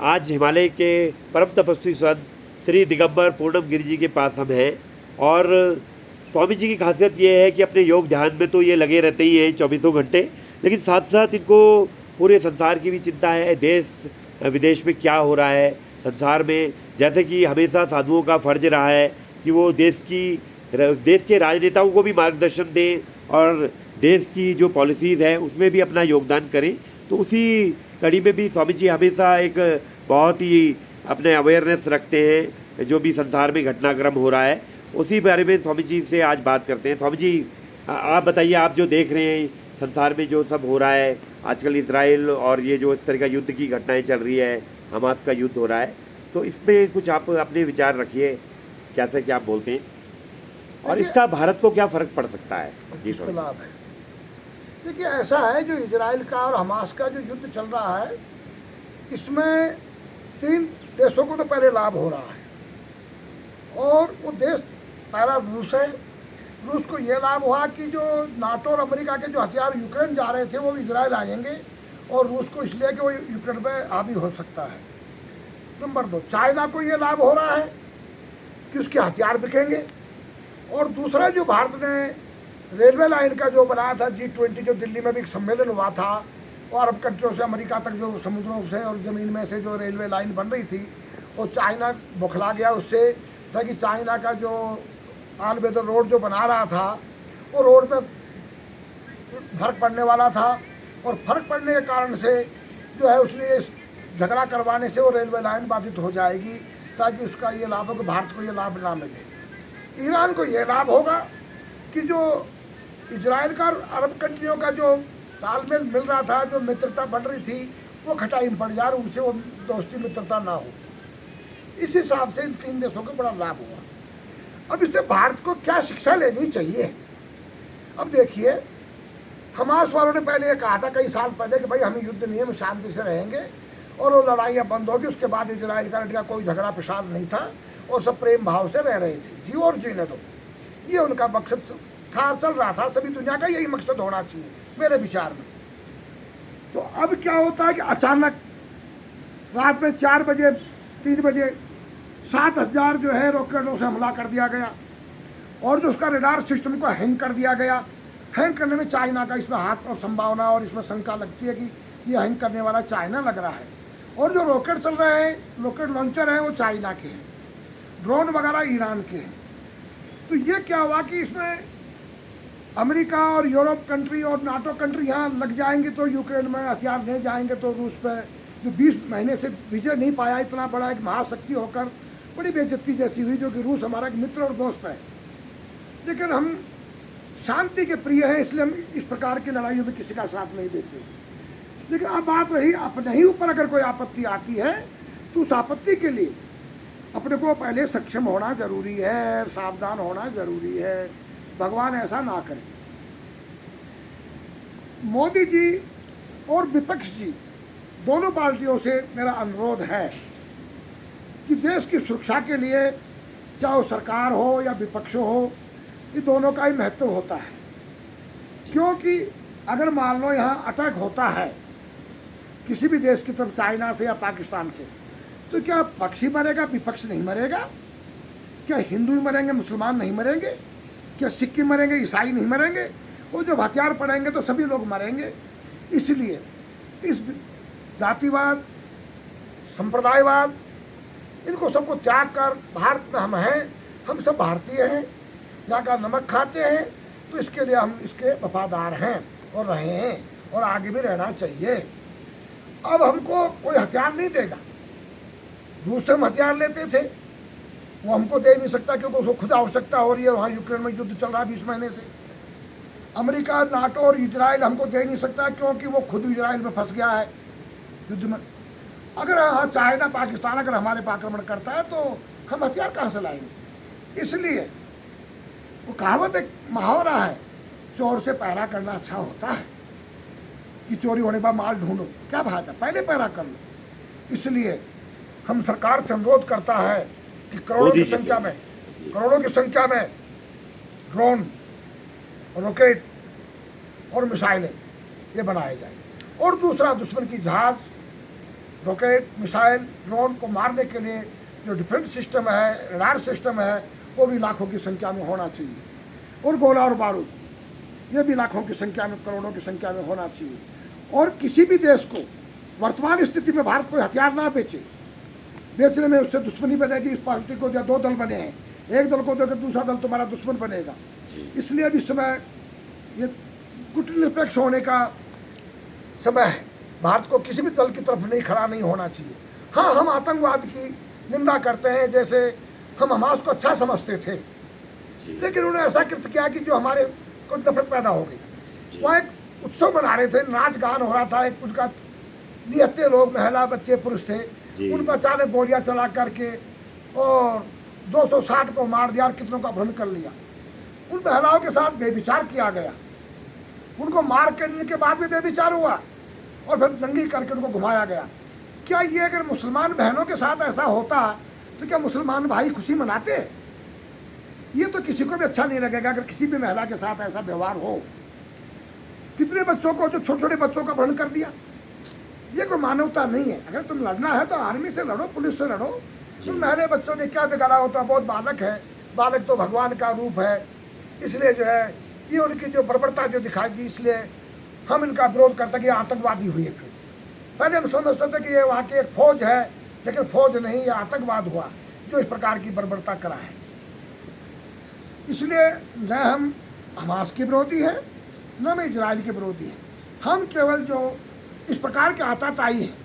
आज हिमालय के परम तपस्वी संत श्री दिगंबर पूर्णम गिरि जी के पास हम हैं। और स्वामी जी की खासियत ये है कि अपने योग ध्यान में तो ये लगे रहते ही हैं 24 घंटे, लेकिन साथ साथ इनको पूरे संसार की भी चिंता है, देश विदेश में क्या हो रहा है संसार में। जैसे कि हमेशा साधुओं का फर्ज रहा है कि वो देश के राजनेताओं को भी मार्गदर्शन दें और देश की जो पॉलिसीज़ हैं उसमें भी अपना योगदान करें। तो उसी कड़ी में भी स्वामी जी हमेशा एक बहुत ही अपने अवेयरनेस रखते हैं, जो भी संसार में घटनाक्रम हो रहा है उसी बारे में स्वामी जी से आज बात करते हैं। स्वामी जी, आप बताइए, आप जो देख रहे हैं संसार में जो सब हो रहा है आजकल, इजराइल और ये जो इस तरह का युद्ध की घटनाएं चल रही है, हमास का युद्ध हो रहा है, तो इसमें कुछ आप अपने विचार रखिए, कैसे क्या आप बोलते हैं और इसका भारत को क्या फ़र्क पड़ सकता है? जी इसका लाभ है। देखिए, ऐसा है, जो इजराइल का और हमास का जो युद्ध चल रहा है, इसमें 3 देशों को तो पहले लाभ हो रहा है। और वो देश पहला रूस है। रूस को ये लाभ हुआ कि जो नाटो और अमेरिका के जो हथियार यूक्रेन जा रहे थे वो इजराइल आएंगे, और रूस को इसलिए कि वो यूक्रेन पर हावी हो सकता है। नंबर 2, चाइना को ये लाभ हो रहा है कि उसके हथियार बिकेंगे। और दूसरा, जो भारत ने रेलवे लाइन का जो बनाया था G20, जो दिल्ली में भी एक सम्मेलन हुआ था, और अरब कंट्रियों से अमेरिका तक जो समुद्रों से और ज़मीन में से जो रेलवे लाइन बन रही थी, वो चाइना बौखला गया उससे, ताकि चाइना का जो ऑल वेदर रोड जो बना रहा था वो रोड में फर्क पड़ने वाला था, और फर्क पड़ने के कारण से जो है उसने झगड़ा करवाने से वो रेलवे लाइन बाधित हो जाएगी, ताकि उसका ये लाभ हो कि भारत को ये लाभ ना मिले। ईरान को ये लाभ होगा कि जो इजराइल का और अरब कंट्रियों का जो तालमेल मिल रहा था, जो मित्रता बढ़ रही थी, वो खटाई में पड़ जा रही, उनसे वो दोस्ती मित्रता ना हो। इस हिसाब से इन 3 देशों को बड़ा लाभ हुआ। अब इससे भारत को क्या शिक्षा लेनी चाहिए? अब देखिए, हमास वालों ने पहले ये कहा था कई साल पहले कि भाई हम युद्ध नहीं है, हम शांति से रहेंगे, और वो लड़ाइयाँ बंद होगी। उसके बाद इजराइल का कोई झगड़ा प्रसाद नहीं था, और सब प्रेम भाव से रह रहे थे, जी और जीने दो। ये उनका मकसद था, चल रहा था। सभी दुनिया का यही मकसद होना चाहिए मेरे विचार में। तो अब क्या होता है कि अचानक रात में 4 बजे 3 बजे 7,000 जो है रॉकेटों से हमला कर दिया गया, और जो उसका रडार सिस्टम को हैंग कर दिया गया। हैंग करने में चाइना का इसमें हाथ और संभावना, और इसमें शंका लगती है कि ये हैंग करने वाला चाइना लग रहा है। और जो रॉकेट चल रहे हैं, रॉकेट लॉन्चर हैं, वो चाइना के हैं, ड्रोन वगैरह ईरान के हैं। तो ये क्या हुआ कि इसमें अमेरिका और यूरोप कंट्री और नाटो कंट्री यहाँ लग जाएंगे, तो यूक्रेन में हथियार नहीं जाएंगे, तो रूस पे जो 20 महीने से विजय नहीं पाया, इतना बड़ा एक महाशक्ति होकर बड़ी बेइज्जती जैसी हुई, जो कि रूस हमारा एक मित्र और दोस्त है। लेकिन हम शांति के प्रिय हैं, इसलिए हम इस प्रकार की लड़ाइयों में किसी का साथ नहीं देते। लेकिन अब बात रही अपने ही ऊपर अगर कोई आपत्ति आती है, तो उस आपत्ति के लिए अपने को पहले सक्षम होना जरूरी है, सावधान होना जरूरी है। भगवान ऐसा ना करें। मोदी जी और विपक्ष जी दोनों पार्टियों से मेरा अनुरोध है कि देश की सुरक्षा के लिए, चाहे सरकार हो या विपक्ष हो, ये दोनों का ही महत्व होता है। क्योंकि अगर मान लो यहाँ अटैक होता है किसी भी देश की तरफ, चाइना से या पाकिस्तान से, तो क्या पक्षी मरेगा, विपक्ष नहीं मरेगा? क्या हिंदू ही मरेंगे, मुसलमान नहीं मरेंगे? क्या सिख मरेंगे, ईसाई नहीं मरेंगे? वो जब हथियार पड़ेंगे तो सभी लोग मरेंगे। इसलिए इस जातिवाद, संप्रदायवाद, इनको सबको त्याग कर भारत में हम हैं, हम सब भारतीय हैं, यहाँ का नमक खाते हैं, तो इसके लिए हम इसके वफादार हैं और रहे हैं, और आगे भी रहना चाहिए। अब हमको कोई हथियार नहीं देगा। रूस से हम हथियार लेते थे, वो हमको दे नहीं सकता, क्योंकि उसको खुद आवश्यकता हो रही है। वहाँ यूक्रेन में युद्ध चल रहा है 20 महीने से। अमेरिका, नाटो और इजराइल हमको दे नहीं सकता, क्योंकि वो खुद इजराइल में फंस गया है युद्ध में। अगर हाँ चाइना, पाकिस्तान अगर हमारे पर आक्रमण करता है, तो हम हथियार कहाँ से लाएंगे? इसलिए वो कहावत, एक मुहावरा है, चोर से पहरा करना अच्छा होता है, कि चोरी होने के बाद माल ढूंढो, क्या बात है, पहले पहरा कर लो। इसलिए हम सरकार से अनुरोध करता है कि करोड़ों की संख्या में ड्रोन, रॉकेट और मिसाइलें ये बनाए जाए। और दूसरा, दुश्मन की जहाज रॉकेट, मिसाइल, ड्रोन को मारने के लिए जो डिफेंस सिस्टम है, रडार सिस्टम है, वो भी लाखों की संख्या में होना चाहिए। और गोला और बारूद, ये भी लाखों की संख्या में, करोड़ों की संख्या में होना चाहिए। और किसी भी देश को वर्तमान स्थिति में भारत कोई हथियार ना बेचे, बेचने में उससे दुश्मनी बनेगी। इस पार्टी को दो दल बने हैं, एक दल को देकर दूसरा दल तुम्हारा दुश्मन बनेगा। इसलिए अब इस समय ये गुटनिरपेक्ष होने का समय है। भारत को किसी भी दल की तरफ नहीं खड़ा नहीं होना चाहिए। हाँ, हम आतंकवाद की निंदा करते हैं, जैसे हम हमास को अच्छा समझते थे, लेकिन उन्होंने ऐसा कृत्य किया कि जो हमारे को नफरत पैदा हो गई। वहाँ एक उत्सव मना रहे थे, नाच गान हो रहा था, एक उनका निहत्थे लोग, महिला, बच्चे, पुरुष थे, उन पर अचानक गोलियां चला करके और 260 को मार दिया और कितनों का अपहरण कर लिया। उन महिलाओं के साथ बेविचार किया गया, उनको मार करने के बाद भी बेविचार हुआ और फिर दंगी करके उनको घुमाया गया। क्या ये अगर मुसलमान बहनों के साथ ऐसा होता तो क्या मुसलमान भाई खुशी मनाते? ये तो किसी को भी अच्छा नहीं लगेगा अगर किसी भी महिला के साथ ऐसा व्यवहार हो। कितने बच्चों को, जो छोटे छोटे बच्चों का अपहरण कर दिया, ये कोई मानवता नहीं है। अगर तुम लड़ना है तो आर्मी से लड़ो, पुलिस से लड़ो। तुम नहले बच्चों ने क्या बिगाड़ा होता? बहुत बालक है, बालक तो भगवान का रूप है, इसलिए जो है ये उनकी जो बर्बरता जो दिखाई दी, इसलिए हम इनका विरोध करते कि ये आतंकवादी हुए। फिर पहले हम समझते थे कि ये वहाँ की एक फौज है, लेकिन फौज नहीं, ये आतंकवाद हुआ जो इस प्रकार की बर्बरता करा है। इसलिए न हम हमास के विरोधी हैं, न हम इजराइल के विरोधी हैं। हम केवल जो इस प्रकार के आताताई हैं,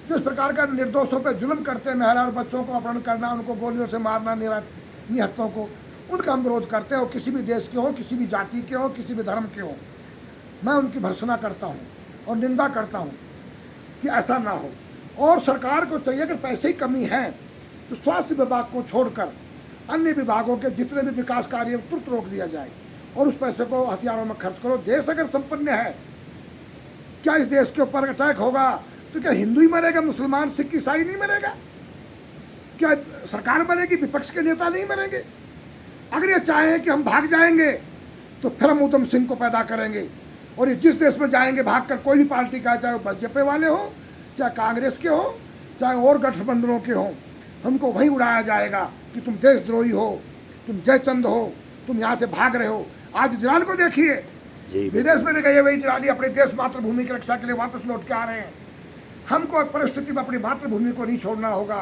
जो इस प्रकार का निर्दोषों पर जुल्म करते हैं, महिला और बच्चों को अपहरण करना, उनको गोलियों से मारना, निहत्थों को, उनका हम विरोध करते हैं। और किसी भी देश के हो, किसी भी जाति के हो, किसी भी धर्म के हो, मैं उनकी भर्त्सना करता हूँ और निंदा करता हूँ कि ऐसा ना हो। और सरकार को चाहिए कि पैसे की कमी है तो स्वास्थ्य विभाग को छोड़कर अन्य विभागों के जितने भी विकास कार्य तुरंत रोक दिया जाए और उस पैसे को हथियारों में खर्च करो। देश अगर संपन्न है, क्या इस देश के ऊपर अटैक होगा तो क्या हिंदू ही मरेगा, मुसलमान, सिख, ईसाई नहीं मरेगा? क्या सरकार मरेगी, विपक्ष के नेता नहीं मरेंगे? अगर ये चाहें कि हम भाग जाएंगे तो फिर हम उधम सिंह को पैदा करेंगे और ये जिस देश में जाएंगे भागकर, कोई भी पार्टी का, चाहे वो भाजपा वाले हो, चाहे कांग्रेस के हो, चाहे और गठबंधनों के हो, हमको वहीं उड़ाया जाएगा कि तुम देशद्रोही हो, तुम जयचंद हो, तुम यहाँ से भाग रहे हो। आज इजराइल को देखिए, विदेश में गए हुए इजरायली अपने देश मातृभूमि की रक्षा के लिए वापस लौट के आ रहे हैं। हमको एक परिस्थिति में अपनी मातृभूमि को नहीं छोड़ना होगा।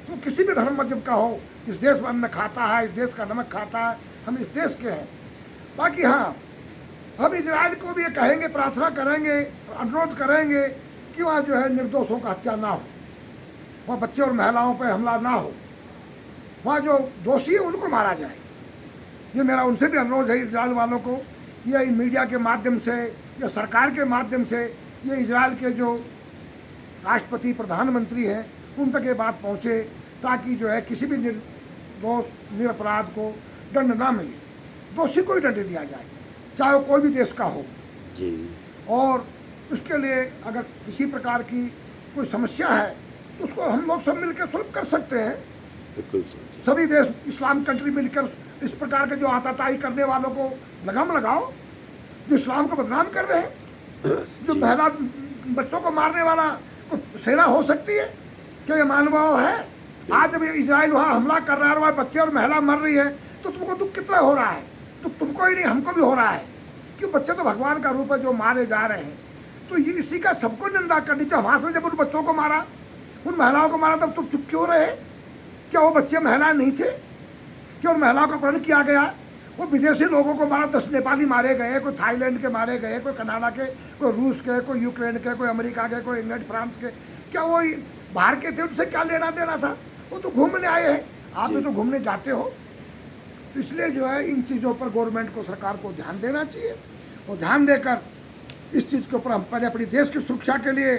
तो किसी भी धर्म मजहब का हो, इस देश में अन्न खाता है, इस देश का नमक खाता है, हम इस देश के हैं। बाकी हाँ, हम इजराइल को भी ये कहेंगे, प्रार्थना करेंगे, अनुरोध करेंगे कि वहाँ जो है निर्दोषों का हत्या ना हो, वहाँ बच्चे और महिलाओं पर हमला ना हो, वहाँ जो दोषी है उनको मारा जाए। ये मेरा उनसे भी अनुरोध है, इजराइल वालों को, या मीडिया के माध्यम से या सरकार के माध्यम से, ये इजराइल के जो राष्ट्रपति, प्रधानमंत्री हैं, उन तक ये बात पहुँचे ताकि जो है किसी भी निर्दोष, निरपराध को दंड ना मिले, दोषी को ही दंड दिया जाए, चाहे वो कोई भी देश का हो जी। और उसके लिए अगर किसी प्रकार की कोई समस्या है तो उसको हम लोग सब मिलकर सॉल्व कर सकते हैं। बिल्कुल, सभी देश, इस्लाम कंट्री मिलकर इस प्रकार के जो आताताई करने वालों को लगाम लगाओ, जो इस्लाम को बदनाम कर रहे हैं, जो महिला बच्चों को मारने वाला सेना हो सकती है? क्या ये मानव है? आज जब इजराइल वहाँ हमला कर रहा है, वहाँ बच्चे और महिला मर रही है, तो तुमको दुख कितना हो रहा है? तो तुमको ही नहीं, हमको भी हो रहा है कि बच्चे तो भगवान का रूप है जो मारे जा रहे हैं। तो ये इसी का सबको निंदा करनी चाहिए। हमास ने जब उन बच्चों को मारा, उन महिलाओं को मारा, तब तुम चुप क्यों रहे? क्या वो बच्चे महिलाएं नहीं थे? क्या उन महिलाओं का अपहरण किया गया? वो विदेशी लोगों को मारा, 10 नेपाली मारे गए, कोई थाईलैंड के मारे गए, कोई कनाडा के, कोई रूस के, कोई यूक्रेन के, कोई अमेरिका के, कोई इंग्लैंड, फ्रांस के। क्या वो बाहर के थे? उनसे क्या लेना देना था? वो तो घूमने आए हैं, आप भी तो घूमने जाते हो। तो इसलिए जो है इन चीज़ों पर गवर्नमेंट को, सरकार को ध्यान देना चाहिए और ध्यान देकर इस चीज़ के ऊपर हम पहले अपनी देश की सुरक्षा के लिए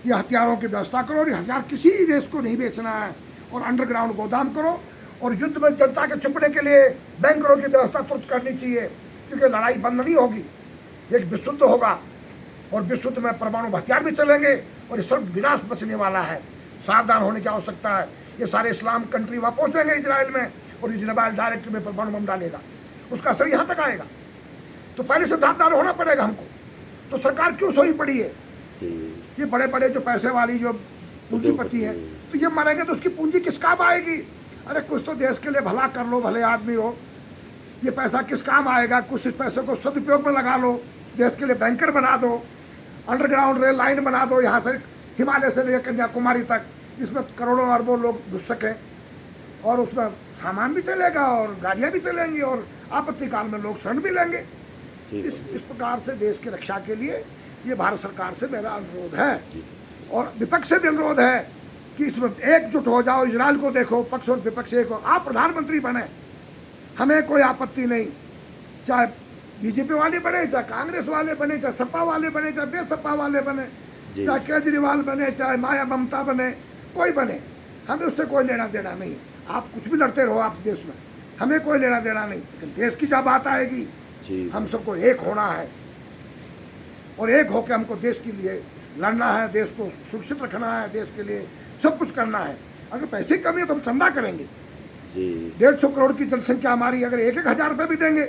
ये हथियारों की व्यवस्था करो। और ये हथियार किसी देश को नहीं बेचना है और अंडरग्राउंड गोदाम करो। और युद्ध में जनता के छुपने के लिए बैंकरों की व्यवस्था तुरंत करनी चाहिए, क्योंकि लड़ाई बंद नहीं होगी, एक विश्व होगा और विश्व में परमाणु हथियार भी चलेंगे और ये सब विनाश बचने वाला है। सावधान होने की आवश्यकता है। ये सारे इस्लाम कंट्री वहाँ पहुँचेंगे इजराइल में और इजराइल डायरेक्ट में परमाणु बम डालेगा, उसका असर यहाँ तक आएगा। तो पहले से सावधान होना पड़ेगा हमको। तो सरकार क्यों सोई पड़ी है? ये बड़े बड़े जो पैसे वाली जो पूंजीपति है, तो ये मरेंगे तो उसकी पूंजी किस काम आएगी? अरे कुछ तो देश के लिए भला कर लो, भले आदमी हो। ये पैसा किस काम आएगा? कुछ इस पैसे को सदुपयोग में लगा लो, देश के लिए बैंकर बना दो, अंडरग्राउंड रेल लाइन बना दो यहाँ से हिमालय से लेकर कन्याकुमारी तक, जिसमें करोड़ों अरबों लोग घुस सकें और उसमें सामान भी चलेगा और गाड़ियाँ भी चलेंगी और आपत्ति काल में लोग शरण भी लेंगे। इस प्रकार से देश की रक्षा के लिए ये भारत सरकार से मेरा अनुरोध है और विपक्ष से भी अनुरोध है कि इसमें एकजुट हो जाओ। इजराइल को देखो, पक्ष और विपक्ष एक हो। आप प्रधानमंत्री बने, हमें कोई आपत्ति नहीं, चाहे बीजेपी वाले बने, चाहे कांग्रेस वाले बने, चाहे सपा वाले बने, चाहे बेसपा वाले बने, चाहे केजरीवाल बने, चाहे माया ममता बने, कोई बने, हमें उससे कोई लेना देना नहीं। आप कुछ भी लड़ते रहो आप देश में, हमें कोई लेना देना नहीं। लेकिन देश की जब बात आएगी, हम सबको एक होना है और एक होकर हमको देश के लिए लड़ना है, देश को सुरक्षित रखना है, देश के लिए सब कुछ करना है। अगर पैसे की कमी है तो हम चंदा करेंगे। 150 करोड़ की जनसंख्या हमारी, अगर 1,000 रुपये भी देंगे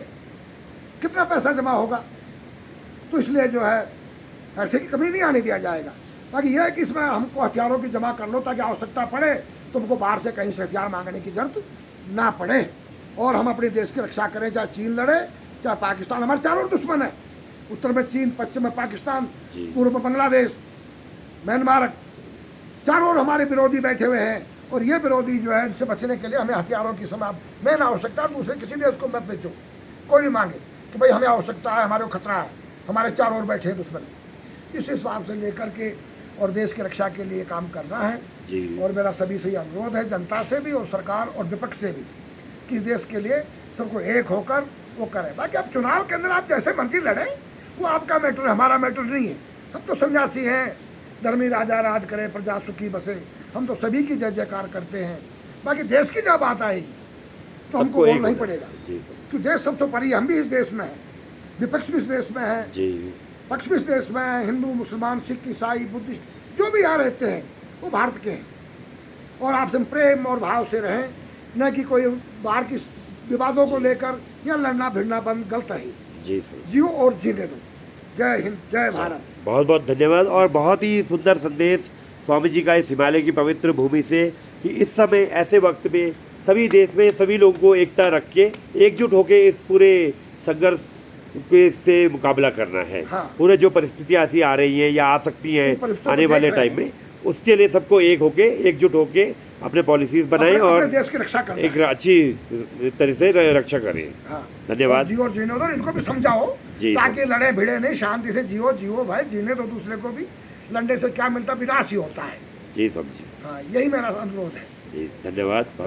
कितना पैसा जमा होगा? तो इसलिए जो है पैसे की कमी नहीं आने दिया जाएगा। बाकी यह है कि इसमें हमको हथियारों की जमा कर लो ताकि आवश्यकता पड़े तो हमको बाहर से कहीं से हथियार मांगने की जरूरत ना पड़े और हम अपने देश की रक्षा करें। चाहे चीन लड़े, चाहे पाकिस्तान, हमारे चारों दुश्मन है। उत्तर में चीन, पश्चिम में पाकिस्तान, पूर्व में बांग्लादेश, म्यांमार, चारों ओर हमारे विरोधी बैठे हुए हैं और ये विरोधी जो है इनसे बचने के लिए हमें हथियारों की समय मेन आवश्यकता है। दूसरे किसी देश को मत बेचो, कोई भी मांगे कि भाई हमें आवश्यकता है, हमारे को खतरा है, हमारे चारों ओर बैठे हैं दुश्मन। इस हिसाब से लेकर के और देश की रक्षा के लिए काम करना है। और मेरा सभी से अनुरोध है, जनता से भी और सरकार और विपक्ष से भी, कि देश के लिए सबको एक होकर वो करें। बाकी अब चुनाव के अंदर आप जैसे मर्जी लड़ें, वो आपका मैटर है, हमारा मैटर नहीं है। हम तो सन्यासी हैं, धर्मी राजा राज करे, प्रजा सुखी बसे, हम तो सभी की जय जयकार करते हैं। बाकी देश की जब बात आएगी तो हमको बोलना ही पड़ेगा, क्योंकि देश सबसे परी, हम भी इस देश में हैं, विपक्ष भी इस देश में है, पक्ष भी इस देश में है, हिंदू, मुसलमान, सिख, ईसाई, बुद्धिस्ट जो भी यहाँ रहते हैं वो भारत के हैं। और आपसे प्रेम और भाव से रहें, न कि कोई बाहर की विवादों को लेकर या लड़ना भिड़ना बंद, गलत है। जियो और जीने दो। जय हिंद, जय भारत। बहुत बहुत धन्यवाद। और बहुत ही सुंदर संदेश स्वामी जी का इस हिमालय की पवित्र भूमि से, कि इस समय ऐसे वक्त में सभी देश में सभी लोगों को एकता रख के एकजुट होकर इस पूरे संघर्ष से मुकाबला करना है। पूरे जो परिस्थितियाँ ऐसी आ रही हैं या आ सकती हैं आने वाले टाइम में, उसके लिए सबको एक होके, एकजुट होके अपने पॉलिसीज बनाएं और देश की रक्षा करें, एक अच्छी तरह से रक्षा करें। धन्यवाद। जियो और जीने दो, इनको भी समझाओ ताकि लड़े भिड़े नहीं, शांति से जियो, जियो भाई, जीने दो दूसरे को भी। लड़ने से क्या मिलता, विनाश ही होता है। जी समझिए। हाँ, यही मेरा अनुरोध है। जी धन्यवाद।